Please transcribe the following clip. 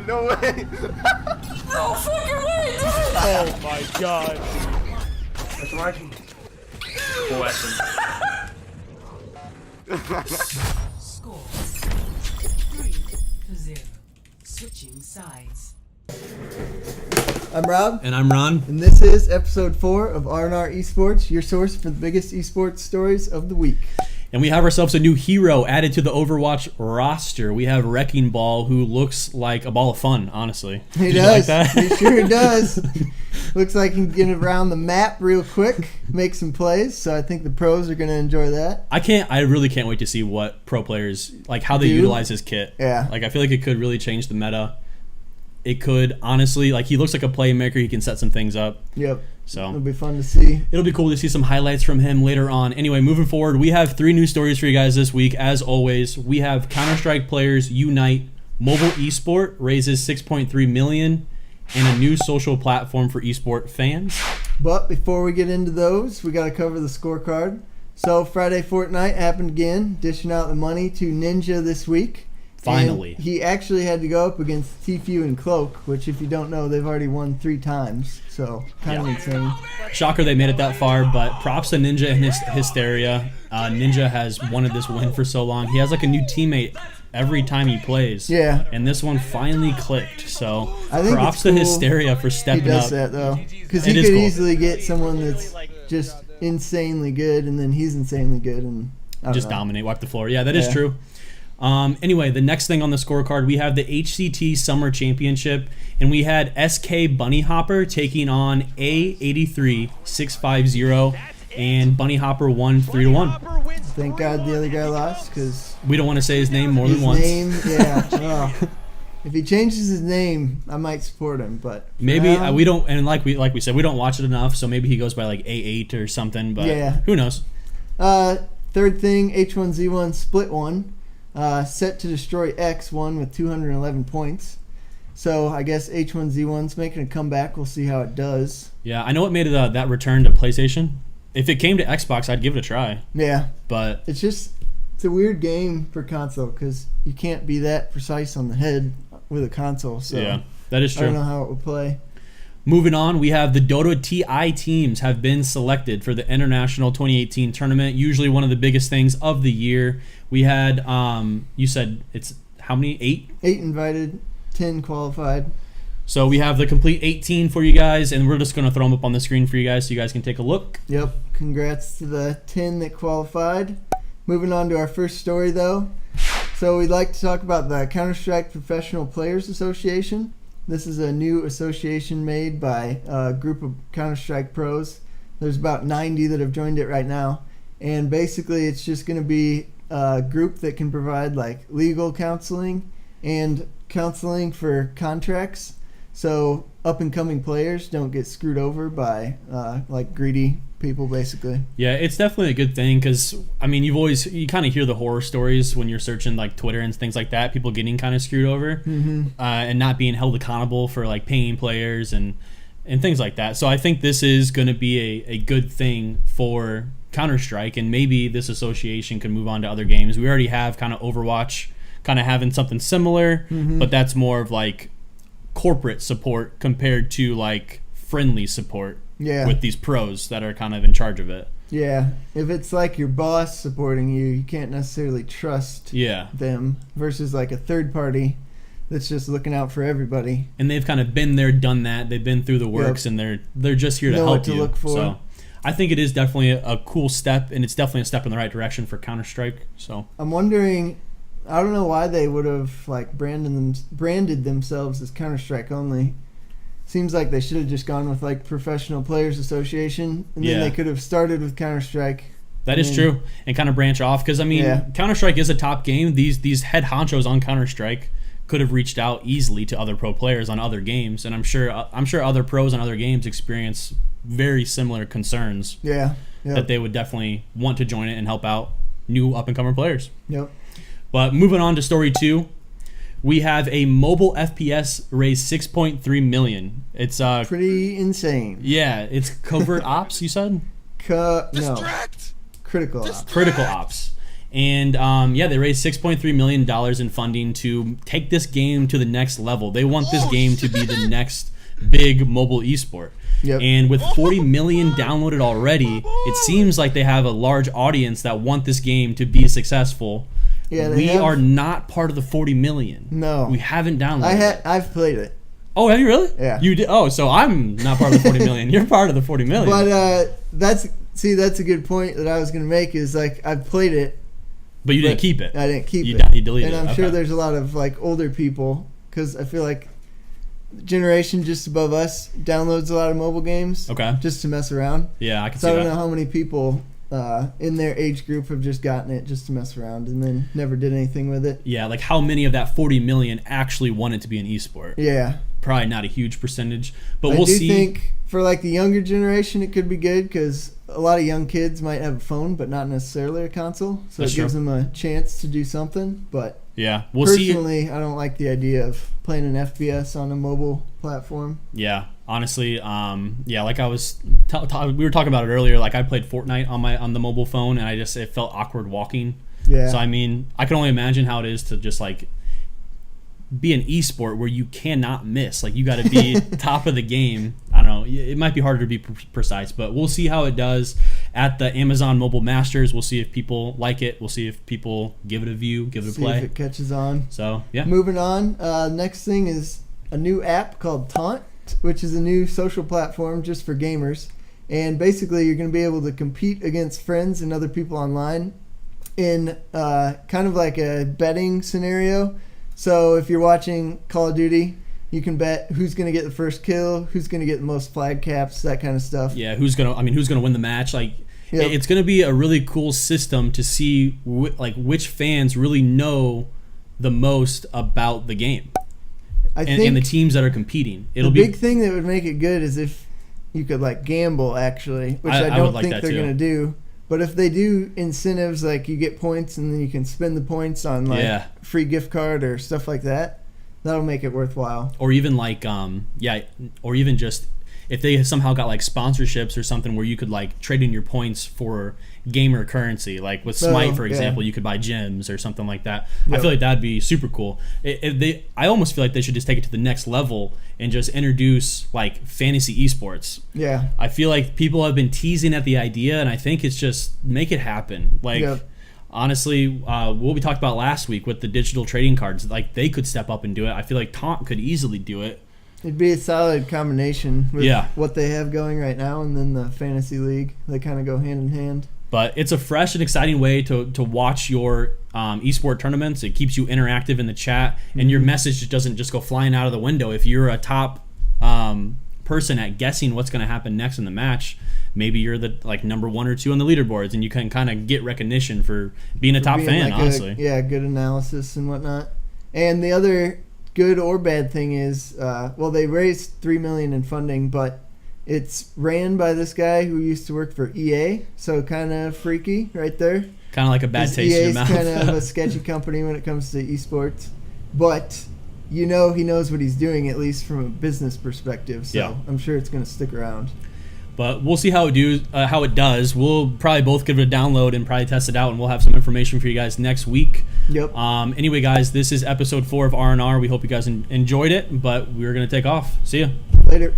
No way. No fucking way, dude! Oh my god. That's working. Score 3-0. Switching sides. I'm Rob. And I'm Ron. And this is episode 4 of RnR Esports, your source for the biggest esports stories of the week. And we have ourselves a new hero added to the Overwatch roster. We have Wrecking Ball, who looks like a ball of fun, honestly. He Did does. You like that? He sure does. Looks like he can get around the map real quick, make some plays, so I think the pros are going to enjoy that. I really can't wait to see what pro players, like how they utilize his kit. Yeah. Like I feel like it could really change the meta. It could, honestly, like he looks like a playmaker. He can set some things up. Yep. So It'll be fun to see. it'll be cool to see some highlights from him later on. Anyway, moving forward, we have 3 new stories for you guys this week. As always, we have Counter-Strike players unite, mobile esport raises $6.3 million, and a new social platform for esport fans. But before we get into those, we got to cover the scorecard. So Friday Fortnite happened again, dishing out the money to Ninja this week. Finally. And he actually had to go up against Tfue and Cloak, which if you don't know, they've already won 3 times. So kind of insane. Shocker they made it that far, but props to Ninja and his Hysteria. Ninja has wanted this win for so long. He has like a new teammate every time he plays. Yeah. And this one finally clicked. So I think props it's to cool Hysteria for He stepping does up. that though, because he It is could cool. easily get someone that's just insanely good, and then he's insanely good, and I don't Just know. dominate, wipe the floor. Yeah, that is Yeah. true. Anyway, the next thing on the scorecard, we have the HCT Summer Championship, and we had SK Bunny Hopper taking on A83650, and Bunny Hopper won 3-1. Thank God the other guy lost, because We don't want to say his name more his than once. name, yeah. Oh. If he changes his name, I might support him, but for Maybe now, we don't, and like we said, we don't watch it enough, so maybe he goes by like A8 or something. But Yeah. who knows? Third thing, H1Z1 split one, set to destroy X1 with 211 points. So I guess H1Z1's making a comeback. We'll see how it does. Yeah, I know it made that return to PlayStation. If it came to Xbox, I'd give it a try. Yeah, But it's a weird game for console because you can't be that precise on the head with a console. So yeah, that is I don't true. know how it would play. Moving on, we have the Dota TI teams have been selected for the International 2018 tournament, usually one of the biggest things of the year. We had, you said it's how many? 8? 8 invited, 10 qualified. So we have the complete 18 for you guys, and we're just going to throw them up on the screen for you guys so you guys can take a look. Yep. Congrats to the 10 that qualified. Moving on to our first story, though. So we'd like to talk about the Counter-Strike Professional Players Association. This is a new association made by a group of Counter-Strike pros. There's about 90 that have joined it right now. And basically it's just going to be a group that can provide like legal counseling and counseling for contracts. So up-and-coming players don't get screwed over by like greedy people, basically. Yeah, it's definitely a good thing because, I mean, you kind of hear the horror stories when you're searching like Twitter and things like that, people getting kind of screwed over and not being held accountable for like paying players and things like that. So I think this is going to be a good thing for Counter-Strike, and maybe this association can move on to other games. We already have kind of Overwatch kind of having something similar, but that's more of like corporate support compared to like friendly support. Yeah. With these pros that are kind of in charge of it. Yeah, if it's like your boss supporting you, you can't necessarily trust Yeah. them versus like a third party that's just looking out for everybody. And they've kind of been there, done that. They've been through the works, and they're just here to Know help what to you. look for. So I think it is definitely a cool step, and it's definitely a step in the right direction for Counter-Strike. So I'm wondering, I don't know why they would have like branded themselves as Counter-Strike only. Seems like they should have just gone with like Professional Players Association, and then Yeah. they could have started with Counter-Strike. that is true, and kind of branch off because I mean, Yeah. Counter-Strike is a top game. These head honchos on Counter-Strike could have reached out easily to other pro players on other games, and I'm sure other pros on other games experience very similar concerns Yeah. that Yep. they would definitely want to join it and help out new up-and-coming players. Yep. But moving on to story 2, we have a mobile FPS raise 6.3 million. It's Pretty insane. yeah, it's covert ops. You said No. Critical ops. critical ops, And they raised $6.3 million in funding to take this game to the next level. They want this game to be the next big mobile esport. Yep. And with 40 million downloaded already, it seems like they have a large audience that want this game to be successful. Yeah, we are not part of the 40 million. No. We haven't downloaded it. I've played it. Oh, have you really? Yeah. You did? Oh, so I'm not part of the 40 million. You're part of the 40 million. But that's a good point that I was going to make is like I've played it. But you didn't keep it. I didn't keep You it. You deleted it. And I'm Okay. sure there's a lot of like older people because I feel like the generation just above us downloads a lot of mobile games. Okay. Just to mess around. Yeah, I can So see I don't that. know how many people in their age group have just gotten it just to mess around and then never did anything with it. Yeah, like how many of that 40 million actually want it to be an esport? Yeah. Probably not a huge percentage, but I we'll do see. think for like the younger generation it could be good because a lot of young kids might have a phone but not necessarily a console. So That's it gives true. them a chance to do something. But Yeah, we'll see. personally, I don't like the idea of playing an FPS on a mobile platform. Yeah, honestly, like I was, we were talking about it earlier. Like I played Fortnite on the mobile phone, and it felt awkward walking. Yeah. So I mean, I can only imagine how it is to just like be an esport where you cannot miss. Like you got to be top of the game. I don't know. It might be harder to be precise, but we'll see how it does at the Amazon Mobile Masters. We'll see if people like it. We'll see if people give it a view, give it a See play. if it catches on. So yeah. Moving on, next thing is a new app called Taunt, which is a new social platform just for gamers. And basically, you're going to be able to compete against friends and other people online in kind of like a betting scenario. So if you're watching Call of Duty, you can bet who's going to get the first kill, who's going to get the most flag caps, that kind of stuff. Yeah, who's gonna win the match? Like, Yep. it's gonna be a really cool system to see which fans really know the most about the game I and think the teams that are competing. the big thing that would make it good is if you could like gamble actually, which I I would don't like think that they're too. going to do. But if they do incentives like you get points and then you can spend the points on like Yeah. free gift card or stuff like that, that'll make it worthwhile. or even like or even just if they somehow got like sponsorships or something where you could like trade in your points for gamer currency, like with Smite, for yeah. example, you could buy gems or something like that. I Yep. feel like that'd be super cool. I almost feel like they should just take it to the next level and just introduce like fantasy esports. Yeah. I feel like people have been teasing at the idea, and I think it's just make it happen. Like, Yep. honestly, what we talked about last week with the digital trading cards, like they could step up and do it. I feel like Taunt could easily do it. It'd be a solid combination with Yeah. what they have going right now and then the fantasy league. They kind of go hand in hand. But it's a fresh and exciting way to watch your esport tournaments. It keeps you interactive in the chat, and your message just doesn't just go flying out of the window. If you're a top person at guessing what's going to happen next in the match, maybe you're the like number 1 or 2 on the leaderboards, and you can kind of get recognition for being a top Being fan. like Honestly, good analysis and whatnot. And the other good or bad thing is, they raised $3 million in funding, but it's ran by this guy who used to work for EA, so kind of freaky right there. kind of like a bad 'Cause taste in your EA's mouth. kind of a sketchy company when it comes to esports, but he knows what he's doing, at least from a business perspective. So Yeah. I'm sure it's going to stick around. But we'll see how it does. We'll probably both give it a download and probably test it out, and we'll have some information for you guys next week. Yep. Anyway, guys, this is episode 4 of RnR. We hope you guys enjoyed it, but we're going to take off. See ya. Later.